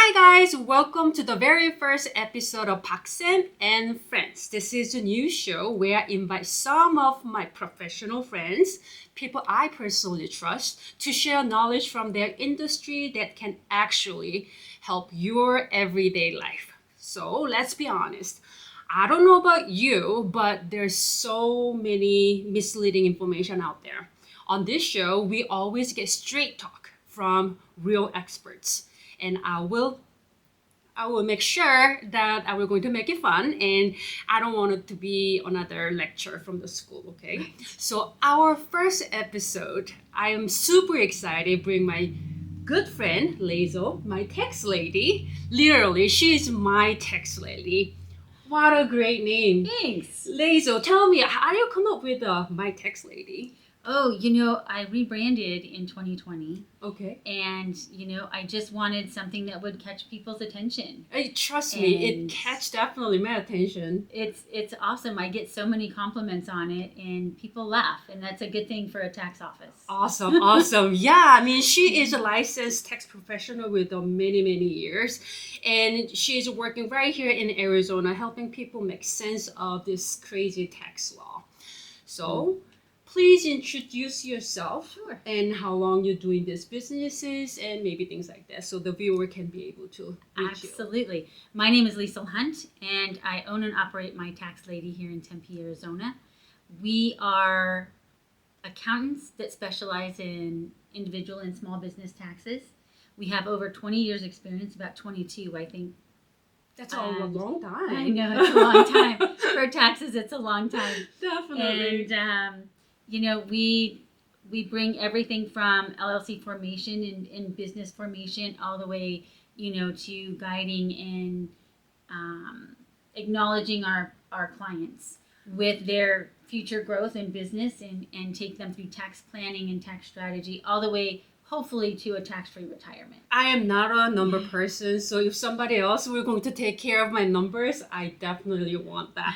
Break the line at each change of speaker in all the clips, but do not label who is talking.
Hi guys, welcome to the very first episode of PARKssam and Friends. This is a new show where I invite some of my professional friends, people I personally trust, to share knowledge from their industry that can actually help your everyday life. So let's be honest. I don't know about you, but there's so many misleading information out there. On this show, we always get straight talk from real experts. And I will make sure that I will going to make it fun, and I don't want it to be another lecture from the school, okay? So our first episode, I am super excited to bring my good friend Lazo, my tax lady. Literally, she is my tax lady. What a great name.
Thanks.
Lazo, tell me, how do you come up with my tax lady?
Oh, I rebranded in 2020.
Okay.
And, I just wanted something that would catch people's attention.
Trust me, it catch definitely my attention.
It's awesome. I get so many compliments on it and people laugh. And that's a good thing for a tax office.
Awesome. Yeah, I mean, she is a licensed tax professional with many years. And she's working right here in Arizona, helping people make sense of this crazy tax law. So, please introduce yourself.
Sure.
And how long you're doing these businesses and maybe things like that, so the viewer can be able to reach
Absolutely. You. My name is Lisa Hunt, and I own and operate My Tax Lady here in Tempe, Arizona. We are accountants that specialize in individual and small business taxes. We have over 20 years experience, about 22, I think.
That's a long time.
I know, it's a long time. For taxes, it's a long time.
Definitely.
And, we bring everything from LLC formation and business formation all the way, to guiding and acknowledging our clients with their future growth in business and take them through tax planning and tax strategy all the way hopefully to a tax-free retirement.
I am not a number person, so if somebody else were going to take care of my numbers, I definitely want that.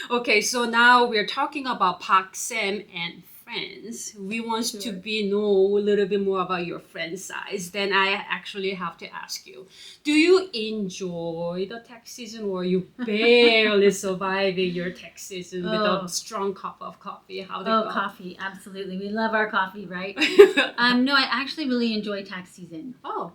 Okay, so now we're talking about PARKssam and Friends. We want to know a little bit more about your friend size. Then I actually have to ask you, do you enjoy the tax season, or you barely surviving your tax season with a strong cup of coffee? How do you go?
Coffee, absolutely. We love our coffee, right? No, I actually really enjoy tax season.
Oh.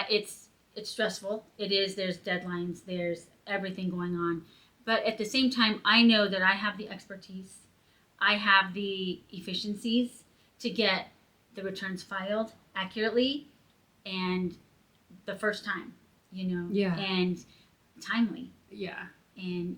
It's stressful. It is. There's deadlines. There's everything going on. But at the same time, I know that I have the expertise. I have the efficiencies to get the returns filed accurately and the first time,
Yeah.
and timely.
Yeah.
And,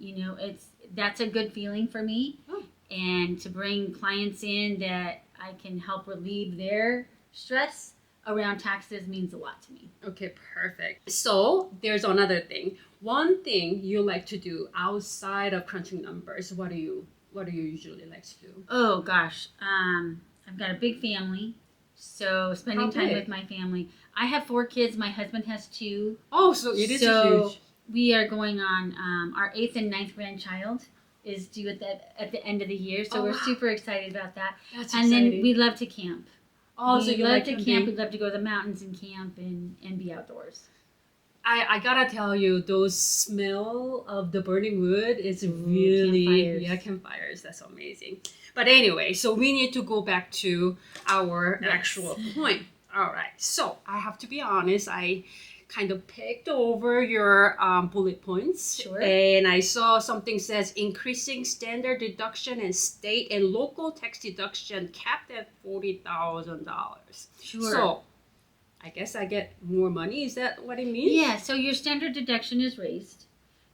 that's a good feeling for me.
Oh.
And to bring clients in that I can help relieve their stress around taxes means a lot to me.
Okay, perfect. So there's another thing. One thing you like to do outside of crunching numbers, what do you usually like to do?
Oh gosh, I've got a big family, so spending time with my family. I have 4 kids. My husband has 2.
Oh, so it is huge.
We are going on our 8th and 9th grandchild is due at the end of the year, so we're super excited about that.
That's
and
exciting.
then we love to camp.
Oh, so you like
to camp. We love to go to the mountains and camp and be outdoors.
I gotta tell you, those smell of the burning wood is really campfires. That's amazing. But anyway, so we need to go back to our actual point. All right. So I have to be honest. I kind of picked over your bullet points.
Sure.
And I saw something says increasing standard deduction and state and local tax deduction capped at $40,000.
Sure.
So I guess I get more money. Is that what it means?
Yeah, so your standard deduction is raised.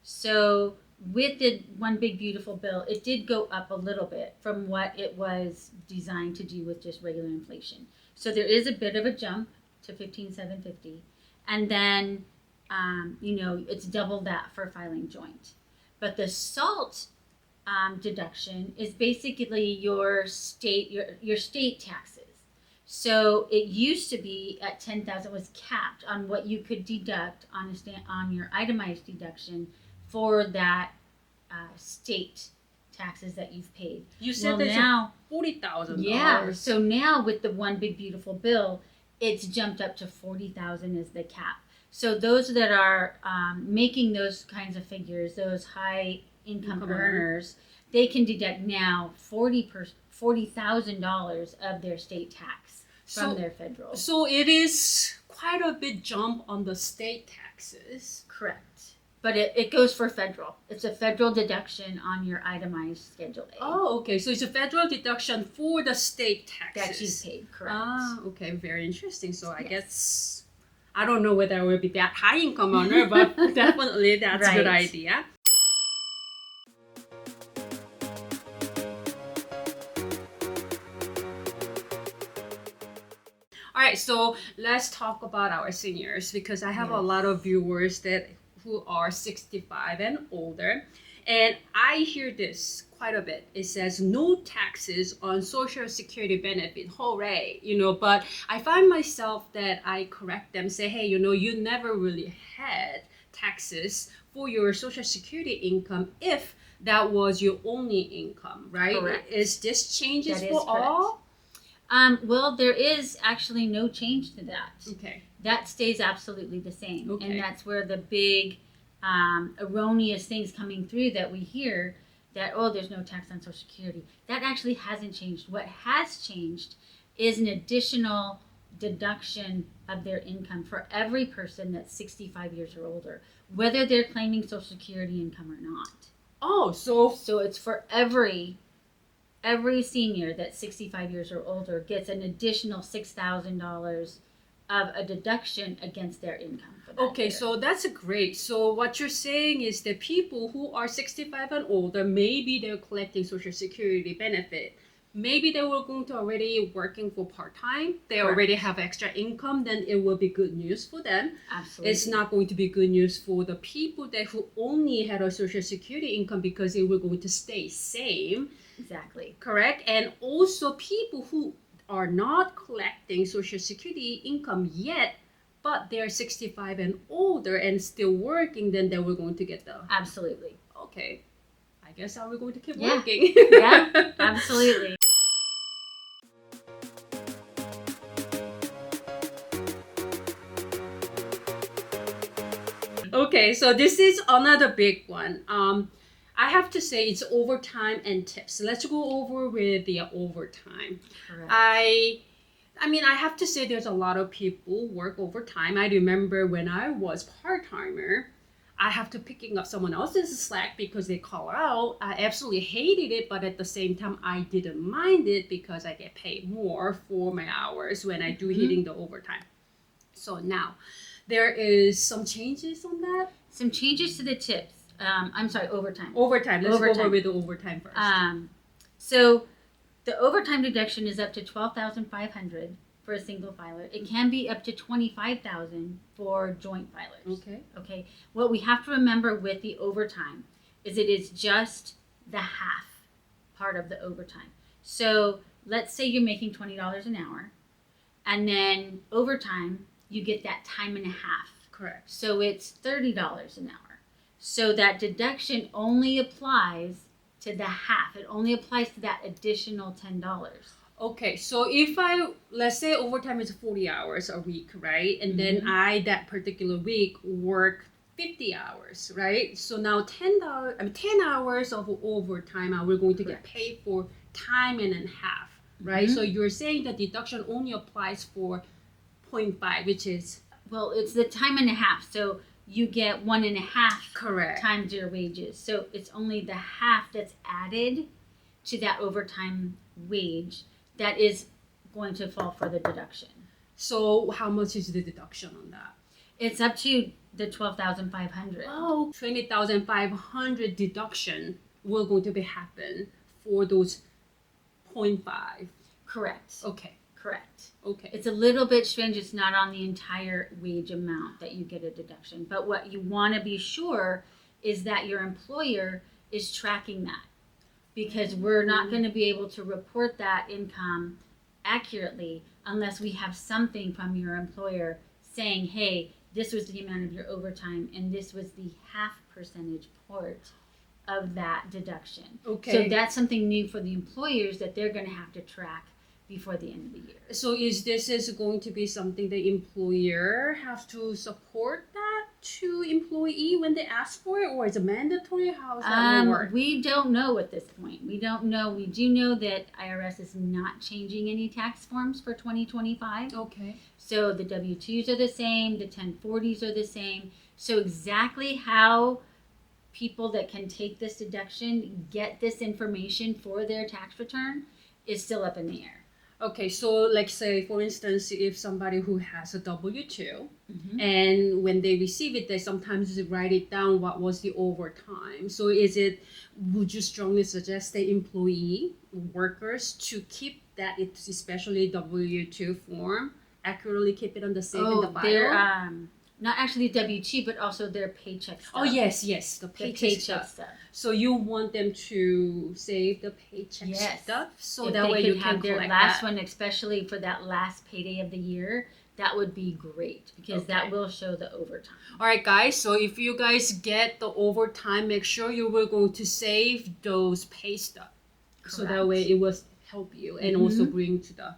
So with the One Big Beautiful Bill, it did go up a little bit from what it was designed to do with just regular inflation. So there is a bit of a jump to $15,750. And then, it's double that for filing joint. But the SALT deduction is basically your state taxes. So it used to be at $10,000, was capped on what you could deduct on your itemized deduction for that state taxes that you've paid.
You said now $40,000.
Yeah. So now with the One Big Beautiful Bill, it's jumped up to $40,000 as the cap. So those that are making those kinds of figures, those high income earners, they can deduct now $40,000 of their state tax from their federal.
So it is quite a bit jump on the state taxes.
Correct. But it goes for federal. It's a federal deduction on your itemized Schedule A.
Oh, okay. So it's a federal deduction for the state taxes.
That you paid, correct.
Ah, okay. Very interesting. So I guess, I don't know whether I will be that high income earner, but definitely that's a good idea. All right, so let's talk about our seniors because I have a lot of viewers who are 65 and older, and I hear this quite a bit. It says no taxes on Social Security benefit, hooray, but I find myself that I correct them, say, hey, you never really had taxes for your Social Security income if that was your only income, right?
Correct.
Is this changes
that
for
is correct.
all?
Well, there is actually no change to that.
Okay.
That stays absolutely the same.
Okay.
And that's where the big erroneous things coming through that we hear that, there's no tax on Social Security. That actually hasn't changed. What has changed is an additional deduction of their income for every person that's 65 years or older, whether they're claiming Social Security income or not.
Oh, so
it's for every senior that's 65 years or older gets an additional $6,000 of a deduction against their income for that year.
So that's great. So what you're saying is that people who are 65 and older, maybe they're collecting Social Security benefit. Maybe they were going to already working for part-time. They already have extra income, then it will be good news for them.
Absolutely.
It's not going to be good news for the people who only had a Social Security income because they were going to stay same.
Exactly.
Correct? And also people who are not collecting Social Security income yet, but they're 65 and older and still working, then they were going to get the...
Absolutely.
Okay. I guess I will going to keep working.
Yeah, absolutely.
Okay, so this is another big one. I have to say it's overtime and tips. Let's go over with the overtime.
Correct.
I have to say there's a lot of people work overtime. I remember when I was part-timer, I have to picking up someone else's slack because they call out. I absolutely hated it, but at the same time, I didn't mind it because I get paid more for my hours when I do hitting the overtime. So now, there is some changes on that.
Some changes to the tips. Overtime.
Overtime. Let's go over with the overtime first.
So the overtime deduction is up to $12,500 for a single filer. It can be up to $25,000 for joint filers. Okay. What we have to remember with the overtime is it is just the half part of the overtime. So let's say you're making $20 an hour, and then overtime you get that time and a half.
Correct.
So it's $30 an hour. So that deduction only applies to the half. It only applies to that additional $10.
Okay, so if let's say overtime is 40 hours a week, right? And then I, that particular week, work 50 hours, right? So now 10 hours of overtime, we're going to get paid for time and a half, right? So you're saying the deduction only applies for 0.5, which is...
Well, it's the time and a half. So you get 1.5
correct
times your wages. So it's only the half that's added to that overtime wage that is going to fall for the deduction.
So how much is the deduction on that?
It's up to the $12,500.
Oh, $20,500 deduction will going to be happen for those 0.5.
Correct.
Okay.
Correct.
Okay.
It's a little bit strange. It's not on the entire wage amount that you get a deduction. But what you want to be sure is that your employer is tracking that, because we're not going to be able to report that income accurately unless we have something from your employer saying, hey, this was the amount of your overtime and this was the half percentage part of that deduction.
Okay.
So that's something new for the employers that they're going to have to track before the end of the year.
So is going to be something the employer has to support that to employee when they ask for it, or is it mandatory? How is that going to work?
We don't know at this point. We don't know. We do know that IRS is not changing any tax forms for 2025.
Okay.
So the W-2s are the same, the 1040s are the same. So exactly how people that can take this deduction get this information for their tax return is still up in the air.
Okay, so like say for instance, if somebody who has a W-2 and when they receive it, they sometimes write it down what was the overtime. So would you strongly suggest the employee workers to keep that, especially W-2 form, accurately keep it on the safe in the file?
They're not actually W-2, but also their paycheck stuff.
Oh yes, the paycheck stuff. So you want them to save the paycheck stuff, so
if
that way you can
have their
collect
last
that.
one, especially for that last payday of the year. That would be great because that will show the overtime.
All right, guys. So if you guys get the overtime, make sure you were going to save those pay stuff, so that way it will help you and also bring to the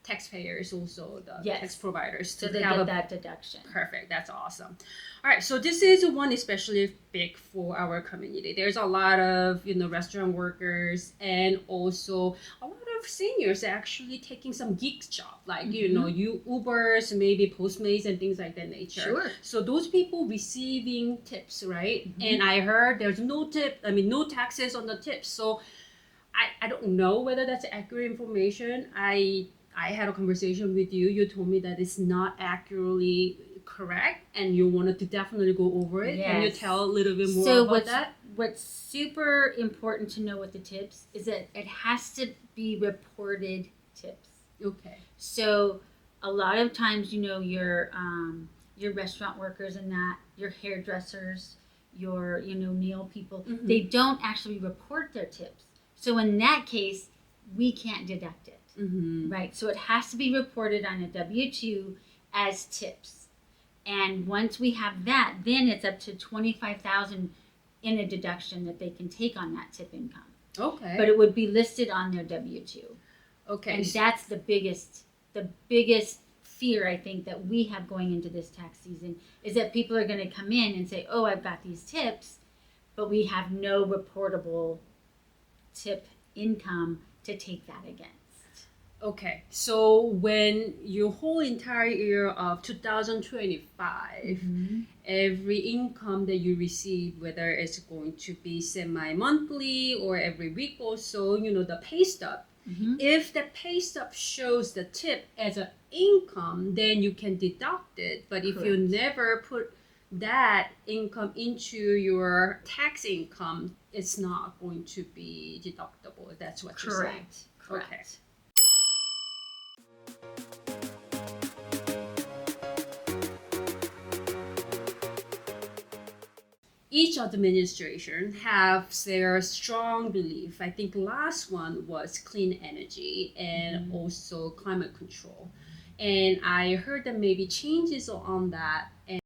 taxpayers, also the tax providers,
so they get that deduction.
Perfect. That's awesome. All right, so this is one especially big for our community. There's a lot of restaurant workers and also a lot of seniors actually taking some gig job, like Ubers, maybe Postmates and things like that nature.
Sure.
So those people receiving tips, right? And I heard there's no taxes on the tips. So I don't know whether that's accurate information. I had a conversation with you. You told me that it's not accurately correct, and you wanted to definitely go over it. Yes. Can you tell a little bit more about that?
What's super important to know with the tips is that it has to be reported tips.
Okay.
So a lot of times, your restaurant workers and your hairdressers, your nail people, they don't actually report their tips. So in that case, we can't deduct it. Right? So it has to be reported on a W-2 as tips. And once we have that, then it's up to $25,000 in a deduction that they can take on that tip income.
Okay.
But it would be listed on their W-2.
Okay.
And that's the biggest fear I think that we have going into this tax season is that people are going to come in and say, "Oh, I've got these tips," but we have no reportable tip income to take that against.
Okay, so when your whole entire year of 2025, every income that you receive, whether it's going to be semi-monthly or every week or so, the pay stub, if the pay stub shows the tip as an income, then you can deduct it. But if you never put that income into your tax income, it's not going to be deductible. That's what you're saying.
Correct.
Okay. Each administration has their strong belief. I think last one was clean energy and also climate control. And I heard that maybe changes on that. And